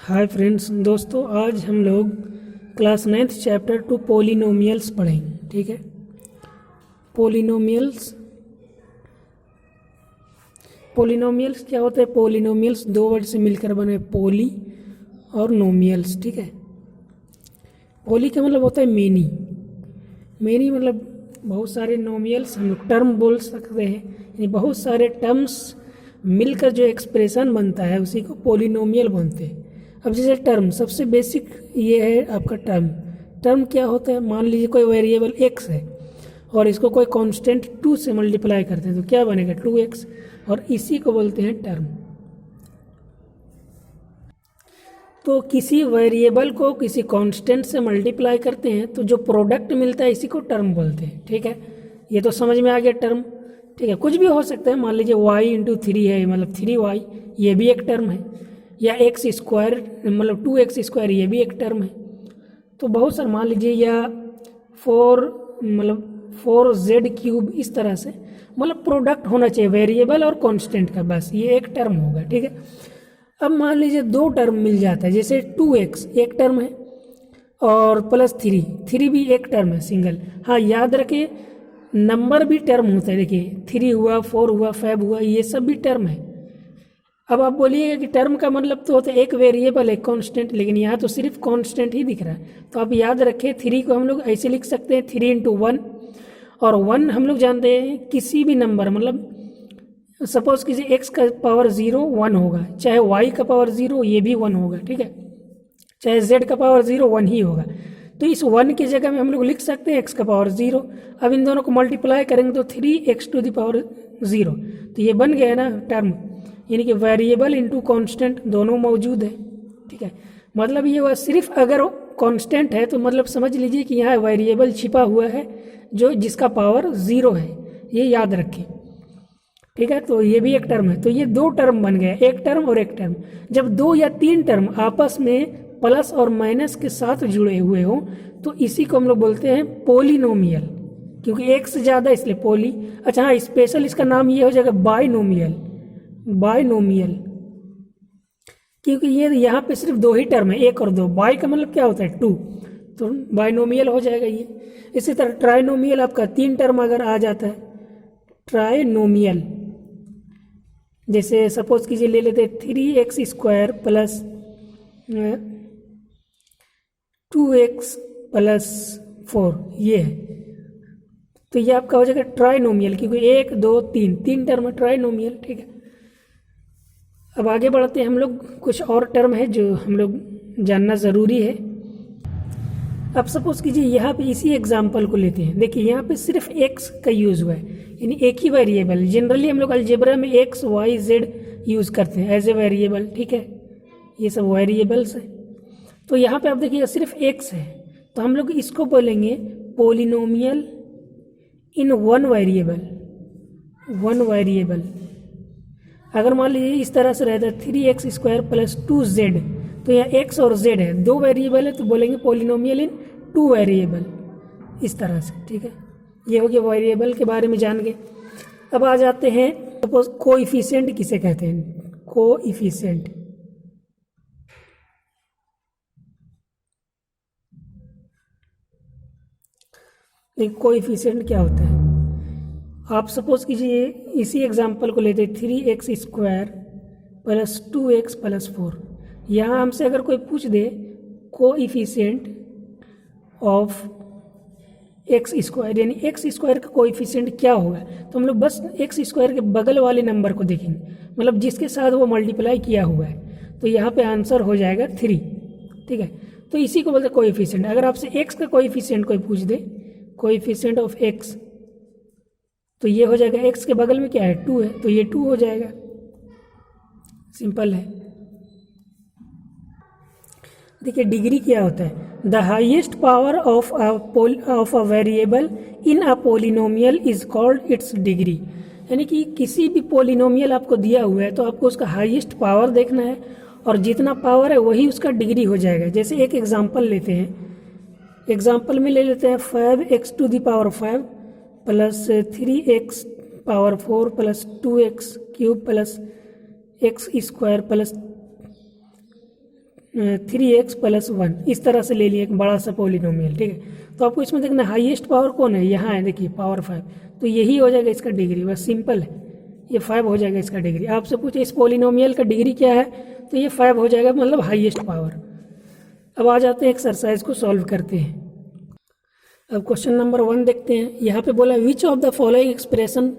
Hi friends दोस्तों, आज हम लोग क्लास 9th चैप्टर 2 पोलिनोमियल्स पढ़ेंगे। ठीक है। पोलिनोमियल्स क्या होता है? पोलिनोमियल्स दो वर्ड से मिलकर बने, पोली और नोमियल्स। ठीक है। पोली का मतलब होता है मेनी। मेनी मतलब बहुत सारे, नोमियल्स हम लोग टर्म बोल सकते हैं, यानी बहुत सारे टर्म्स मिलकर जो एक्सप्रेशन बनता है उसी को पोलिनोमियल बोलते हैं। अब जैसे टर्म, सबसे बेसिक ये है आपका टर्म। टर्म क्या होता है? मान लीजिए कोई वेरिएबल x है और इसको कोई कांस्टेंट 2 से मल्टीप्लाई करते हैं तो क्या बनेगा? 2x, और इसी को बोलते हैं टर्म। तो किसी वेरिएबल को किसी कांस्टेंट से मल्टीप्लाई करते हैं तो जो प्रोडक्ट मिलता है इसी को टर्म बोलते हैं। ठीक है, ये तो समझ में आ गया टर्म। ठीक है, कुछ भी हो सकता है। मान लीजिए y इंटू 3 है, मतलब 3y, ये भी एक टर्म है। या एक्स स्क्वायर मतलब 2x², ये भी एक टर्म है। तो बहुत सारे, मान लीजिए, या 4z³ इस तरह से, मतलब प्रोडक्ट होना चाहिए वेरिएबल और कांस्टेंट का, बस ये एक टर्म होगा। ठीक है। अब मान लीजिए दो टर्म मिल जाता है, जैसे 2x एक टर्म है और प्लस 3 भी एक टर्म है सिंगल। हाँ, याद रखिए नंबर भी टर्म होता है। देखिए 3 हुआ, 4 हुआ, 5 हुआ, ये सब भी टर्म है। अब आप बोलिएगा कि टर्म का मतलब तो होता है एक वेरिएबल एक कांस्टेंट, लेकिन यहाँ तो सिर्फ कांस्टेंट ही दिख रहा है। तो आप याद रखें 3 को हम लोग ऐसे लिख सकते हैं 3 × 1, और 1 हम लोग जानते हैं किसी भी नंबर, मतलब सपोज किसी x का पावर 0 1 होगा, चाहे y का पावर 0 ये भी 1 होगा। ठीक है, चाहे z का पावर 0 1 ही होगा। तो इस 1 की जगह में हम लोग लिख सकते हैं x का पावर 0। अब इन दोनों को मल्टीप्लाई करेंगे तो 3x⁴, तो ये बन गया ना टर्म, यानी कि वेरिएबल इंटू कांस्टेंट दोनों मौजूद है। ठीक है, मतलब ये वह सिर्फ अगर कांस्टेंट है तो मतलब समझ लीजिए कि यहाँ वेरिएबल छिपा हुआ है जो जिसका पावर 0 है, ये याद रखें। ठीक है, तो ये भी एक टर्म है। तो ये दो टर्म बन गए, एक टर्म और एक टर्म। जब 2 या 3 टर्म आपस में प्लस और माइनस के साथ जुड़े हुए हो तो इसी को हम लोग बोलते हैं पोलिनोमियल, क्योंकि एक से ज़्यादा इसलिए पोली। अच्छा हाँ, स्पेशल इसका नाम ये हो जाएगा बाइनोमियल, क्योंकि ये यहाँ पे सिर्फ दो ही टर्म है, एक और दो। बाई का मतलब क्या होता है? 2, तो बाइनोमियल हो जाएगा ये। इसी तरह ट्राइनोमियल आपका 3 टर्म अगर आ जाता है, ट्राइनोमियल। जैसे सपोज कीजिए ले लेते 3x² प्लस 2x + 4, ये है। तो ये आपका हो जाएगा ट्राइनोमियल, क्योंकि 1 2 3 टर्म है, ट्राइनोमियल। ठीक है, अब आगे बढ़ते हैं हम लोग। कुछ और टर्म है जो हम लोग जानना ज़रूरी है। अब सपोज कीजिए यहाँ पे इसी एग्जाम्पल को लेते हैं। देखिए यहाँ पे सिर्फ x का यूज़ हुआ है, यानी एक ही वेरिएबल। जनरली हम लोग अलजेब्रा में x y z यूज़ करते हैं एज ए वेरिएबल। ठीक है, ये सब वेरिएबल्स है। तो यहाँ पे आप देखिए सिर्फ x है, तो हम लोग इसको बोलेंगे पोलिनोमियल इन वन वेरिएबल। अगर मान लीजिए इस तरह से रहता है 3x² + 2z, तो यहाँ x और z है, दो वेरिएबल है, तो बोलेंगे पोलिनोमियल इन 2 वेरिएबल, इस तरह से। ठीक है, ये हो गया वेरिएबल के बारे में जान गए। अब आ जाते हैं, सपोज कोएफिशिएंट किसे कहते हैं? कोएफिशिएंट। कोएफिशिएंट क्या होता है? आप सपोज कीजिए इसी एग्जांपल को लेते 3x² + 2x + 4। यहाँ हमसे अगर कोई पूछ दे कोएफिशिएंट ऑफ x², यानी x² का कोएफिशिएंट क्या होगा, तो हम लोग बस x² के बगल वाले नंबर को देखेंगे, मतलब जिसके साथ वो मल्टीप्लाई किया हुआ है। तो यहाँ पे आंसर हो जाएगा 3। ठीक है, तो इसी को बोलते हैं कोएफिशिएंट। अगर आपसे x का कोएफिशिएंट कोई पूछ दे, कोएफिशिएंट ऑफ x, तो ये हो जाएगा x के बगल में क्या है? 2 है, तो ये 2 हो जाएगा। सिंपल है। देखिए डिग्री क्या होता है? The highest power of a variable in a polynomial is called its degree. यानी कि किसी भी पोलिनोमियल आपको दिया हुआ है तो आपको उसका हाईएस्ट पावर देखना है, और जितना पावर है वही उसका डिग्री हो जाएगा। जैसे एक एग्जांपल लेते हैं, एग्जांपल में ले लेते हैं 5x⁵ plus 3x⁴ plus 2x³ plus x² plus 3x + 1 इस तरह से ले लिए एक बड़ा सा पॉलिनोमियल, ठीक है। तो आपको इसमें देखना हाईएस्ट पावर कौन है, यहाँ है, देखिए पावर 5, तो यही हो जाएगा इसका डिग्री, बस सिंपल है, ये 5 हो जाएगा इसका डिग्री। आपसे पूछे इस पॉलिनोमियल का डिग्री क्या है, तो ये 5 हो जाएगा, मतलब हाईएस्ट पावर। अब आ जाते हैं एक्सरसाइज को सॉल्व करते हैं। अब क्वेश्चन नंबर 1 देखते हैं। यहाँ पे बोला which of the following expression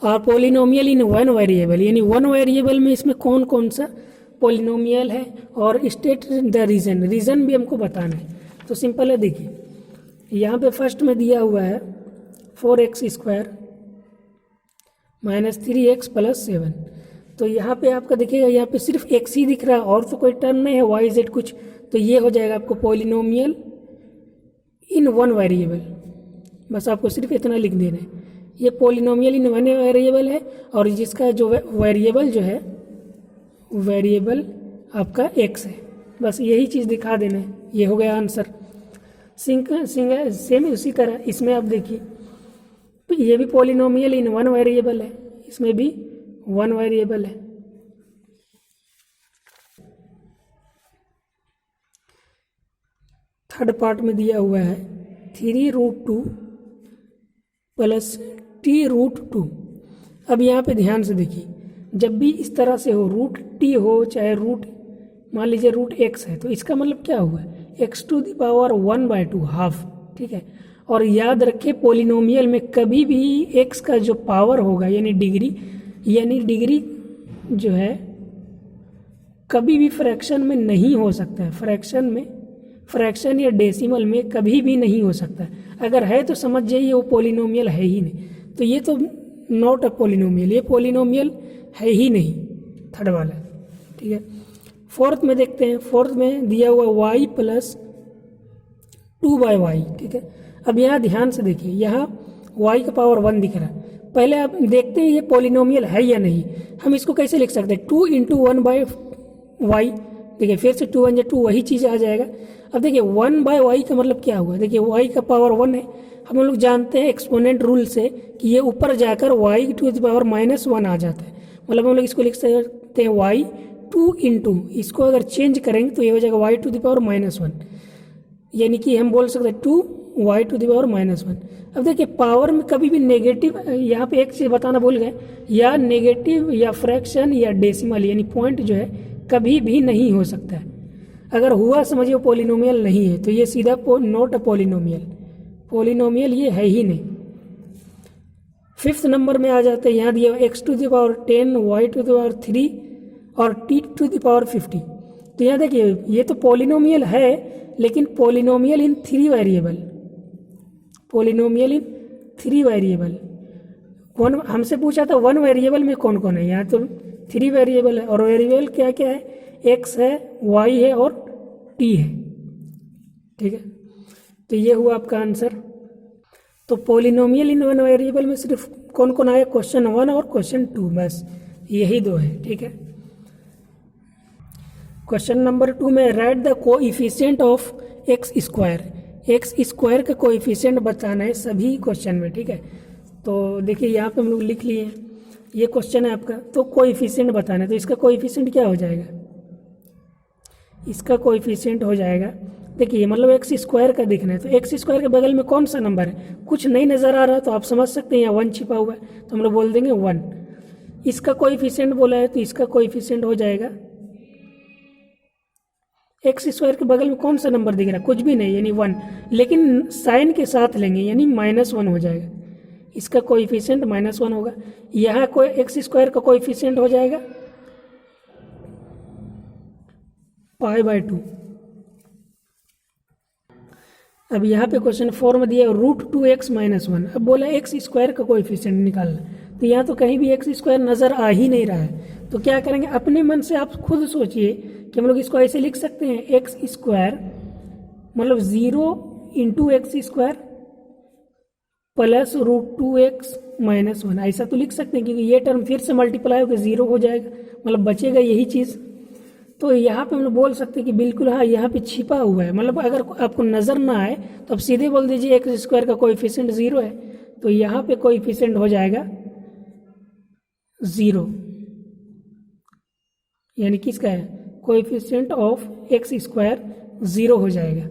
are polynomial in one variable, यानी वन वेरिएबल में इसमें कौन कौन सा पॉलिनोमियल है, और स्टेट द रीजन, रीजन भी हमको बताना है। तो सिंपल है, देखिए यहाँ पे फर्स्ट में दिया हुआ है 4x² - 3x + 7। तो यहाँ पे आपका देखिएगा, यहाँ पे सिर्फ x ही दिख रहा है और तो कोई टर्म नहीं है, y z कुछ, तो ये हो जाएगा आपको पॉलिनोमियल इन वन वेरिएबल। बस आपको सिर्फ इतना लिख देना है, ये पॉलिनोमियल इन वन वेरिएबल है, और जिसका जो वेरिएबल जो है, वेरिएबल आपका x है, बस यही चीज़ दिखा देना है, ये हो गया आंसर। सेम उसी तरह इसमें आप देखिए, तो ये भी पॉलिनोमियल इन वन वेरिएबल है, इसमें भी वन वेरिएबल है। थर्ड पार्ट में दिया हुआ है 3√2 + t√2। अब यहाँ पे ध्यान से देखिए, जब भी इस तरह से हो, √t हो चाहे मान लीजिए √x है, तो इसका मतलब क्या हुआ, x⁻1/2 हाफ, ठीक है। और याद रखें पॉलिनोमियल में कभी भी x का जो पावर होगा यानी डिग्री जो है कभी भी फ्रैक्शन में नहीं हो सकता है, फ्रैक्शन या डेसिमल में कभी भी नहीं हो सकता है। अगर है तो समझ जाइए वो पॉलिनोमियल है ही नहीं, तो ये तो नॉट अ पॉलिनोमियल, ये पॉलिनोमियल है ही नहीं, थर्ड वाला, ठीक है। फोर्थ में देखते हैं, फोर्थ में दिया हुआ y + 2/y, ठीक है। अब यहाँ ध्यान से देखिए, यहाँ y का पावर 1 दिख रहा है। पहले आप देखते हैं ये पॉलिनोमियल है या नहीं। हम इसको कैसे लिख सकते हैं, 2 × 1/y, देखिए फिर से 2 × 2 वही चीज़ आ जाएगा। अब देखिए 1/y का मतलब क्या हुआ, देखिए y का पावर 1 है, हम लोग जानते हैं एक्सपोनेंट रूल से कि ये ऊपर जाकर y⁻1 आ जाता है, मतलब हम लोग इसको लिख सकते हैं y 2 × इसको अगर चेंज करेंगे तो ये हो जाएगा y⁻1, यानी कि हम बोल सकते हैं 2y⁻1। अब देखिए पावर में कभी भी नेगेटिव, यहाँ पे एक चीज़ बताना भूल गए, या नेगेटिव या फ्रैक्शन या डेसिमल यानी पॉइंट जो है कभी भी नहीं हो सकता है। अगर हुआ समझिए पॉलिनोमियल नहीं है, तो ये सीधा नॉट अ पॉलिनोमियल ये है ही नहीं। फिफ्थ नंबर में आ जाते हैं, यहाँ दिया x⁻10 y⁻3 और t⁻50। तो यहाँ देखिए ये तो पॉलिनोमियल है, लेकिन पॉलिनोमियल इन 3 वेरिएबल, कौन हमसे पूछा था 1 वेरिएबल में कौन कौन है, यहाँ तो 3 वेरिएबल है, और वेरिएबल क्या क्या है, x है, y है और t है, ठीक है। तो ये हुआ आपका आंसर। तो पॉलिनोमियल इन 1 वेरिएबल में सिर्फ कौन कौन आया, क्वेश्चन 1 और क्वेश्चन 2, बस यही 2 है, ठीक है। क्वेश्चन नंबर 2 में right the coefficient of x² का कोएफिशिएंट बताना है सभी क्वेश्चन में, ठीक है। तो देखिए यहाँ पे हम लोग लिख लिए, ये क्वेश्चन है आपका, तो कोएफिशिएंट बताना है, तो इसका कोएफिशिएंट क्या हो जाएगा, इसका कोएफिशिएंट हो जाएगा, देखिए मतलब x² का देखना है, तो x² के बगल में कौन सा नंबर है, कुछ नहीं नज़र आ रहा, तो आप समझ सकते हैं यहाँ 1 छिपा हुआ है, तो हम लोग बोल देंगे 1। इसका कोएफिशिएंट बोला है, तो इसका कोएफिशिएंट हो जाएगा, x² के बगल में कौन सा नंबर दिख रहा है, कुछ भी नहीं यानी 1, लेकिन साइन के साथ लेंगे यानी -1 हो जाएगा, इसका कोएफिशिएंट -1 होगा। यहाँ कोई x² का कोएफिशिएंट हो जाएगा π/2। अब यहाँ पे क्वेश्चन 4 में दिया √2x - 1, अब बोला x² का कोएफिशिएंट निकालना, तो यहाँ तो कहीं भी x² नज़र आ ही नहीं रहा है, तो क्या करेंगे, अपने मन से आप खुद सोचिए कि हम लोग इसको ऐसे लिख सकते हैं, x² मतलब 0 × x² + √2x - 1, ऐसा तो लिख सकते हैं, क्योंकि ये टर्म फिर से मल्टीप्लाई होकर 0 हो जाएगा, मतलब बचेगा यही चीज़। तो यहाँ पे हम लोग बोल सकते हैं कि बिल्कुल हाँ यहाँ पे छिपा हुआ है, मतलब अगर आपको नज़र ना आए तो आप सीधे बोल दीजिए x² का कोएफिशिएंट 0 है, तो यहाँ पे कोएफिशिएंट हो जाएगा 0, यानी किसका है, कोएफिशिएंट ऑफ एक्स स्क्वायर 0 हो जाएगा।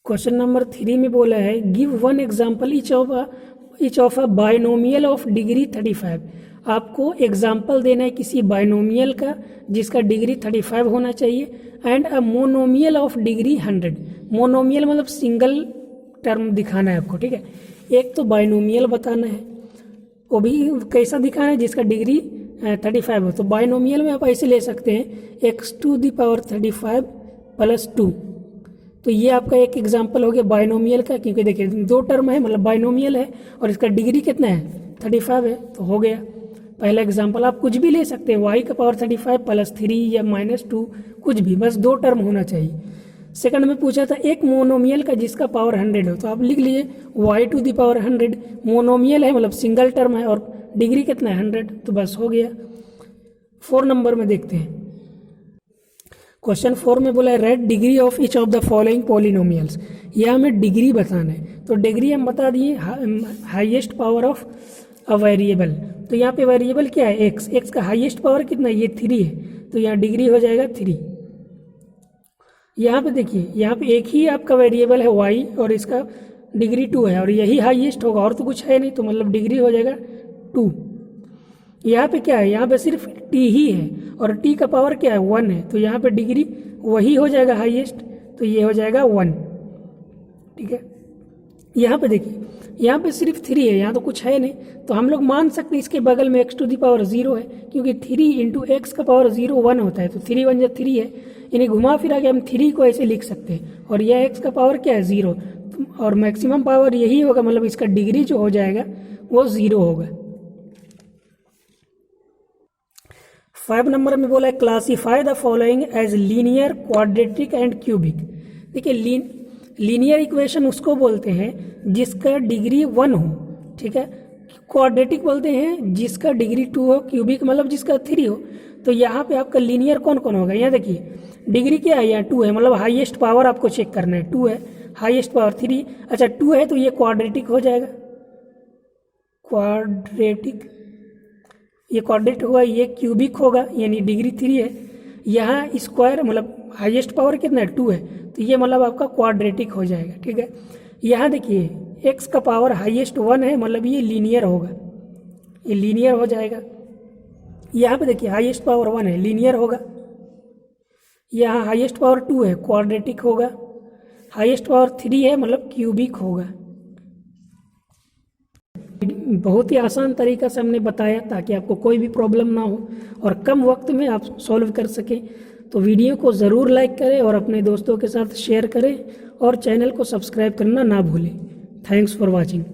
क्वेश्चन नंबर 3 में बोला है give one example each of a binomial of degree 35। आपको एग्जाम्पल देना है किसी बायनोमियल का जिसका डिग्री 35 होना चाहिए, and a monomial of degree 100। Monomial मतलब सिंगल टर्म दिखाना है आपको, ठीक है। एक तो बायनोमियल बताना है, वो भी कैसा दिखाना है जिसका डिग्री 35 हो। तो बायनोमियल में आप ऐसे ले सकते हैं x⁵ प्लस 2। तो ये आपका एक एग्जाम्पल हो गया बायनोमियल का, क्योंकि देखिए 2 टर्म है मतलब बायनोमियल है और इसका डिग्री कितना है 35 है, तो हो गया पहला एग्जाम्पल। आप कुछ भी ले सकते हैं y⁵ प्लस 3 या -2 कुछ भी, बस 2 टर्म होना चाहिए। सेकंड में पूछा था एक मोनोमियल का जिसका पावर 100 हो, तो आप लिख लीजिए y⁴ मोनोमियल है मतलब सिंगल टर्म है और डिग्री कितना है 100, तो बस हो गया। 4 नंबर में देखते हैं। क्वेश्चन 4 में बोला है red degree of each of the following polynomials. यह हमें डिग्री बताना है, तो डिग्री हम बता दिए highest power of a variable. तो यहाँ पे वेरिएबल क्या है एक्स का हाईएस्ट पावर कितना है, ये 3 है, तो यहाँ डिग्री हो जाएगा 3। यहाँ पे देखिए यहाँ पे एक ही आपका वेरिएबल है y और इसका डिग्री 2 है और यही हाईएस्ट होगा और तो कुछ है नहीं, तो मतलब डिग्री हो जाएगा 2। यहाँ पे क्या है, यहाँ पे सिर्फ t ही है और t का पावर क्या है 1 है, तो यहाँ पे डिग्री वही हो जाएगा हाईएस्ट, तो ये हो जाएगा 1, ठीक है। यहाँ पे देखिए यहाँ पे सिर्फ 3 है, यहाँ तो कुछ है नहीं, तो हम लोग मान सकते हैं इसके बगल में x⁴ है, क्योंकि 3 × x का पावर 0 1 होता है, तो 3 1 3 है, यानी घुमा फिरा के हम 3 को ऐसे लिख सकते हैं। और यह x का पावर क्या है 0, और मैक्सिमम पावर यही होगा, मतलब इसका डिग्री जो हो जाएगा वो 0 होगा। 5 नंबर में बोला है classify the following as linear, quadratic and cubic. देखिए लीनियर इक्वेशन उसको बोलते हैं जिसका डिग्री 1 हो, ठीक है। क्वाड्रेटिक बोलते हैं जिसका डिग्री 2 हो, क्यूबिक मतलब जिसका 3 हो। तो यहाँ पे आपका लीनियर कौन कौन होगा, यहाँ देखिए डिग्री क्या है, यहाँ 2 है, मतलब हाईएस्ट पावर आपको चेक करना है, 2 है, हाईएस्ट पावर 3, अच्छा 2 है, तो ये क्वाड्रेटिक हो जाएगा, ये क्वाड्रेटिक होगा, ये क्यूबिक होगा, यानी डिग्री 3 है। यहाँ स्क्वायर मतलब हाईएस्ट पावर कितना है 2 है, तो ये मतलब आपका क्वाड्रेटिक हो जाएगा, ठीक है। यहाँ देखिए x का पावर हाईएस्ट 1 है, मतलब ये लीनियर होगा, ये लीनियर हो जाएगा। यहाँ पे देखिए हाईएस्ट पावर 1 है, लीनियर होगा। यहाँ हाईएस्ट पावर 2 है, क्वाड्रेटिक होगा। हाईएस्ट पावर 3 है, मतलब क्यूबिक होगा। बहुत ही आसान तरीका से हमने बताया ताकि आपको कोई भी प्रॉब्लम ना हो और कम वक्त में आप सॉल्व कर सकें। तो वीडियो को ज़रूर लाइक करें और अपने दोस्तों के साथ शेयर करें और चैनल को सब्सक्राइब करना ना भूलें। Thanks for watching.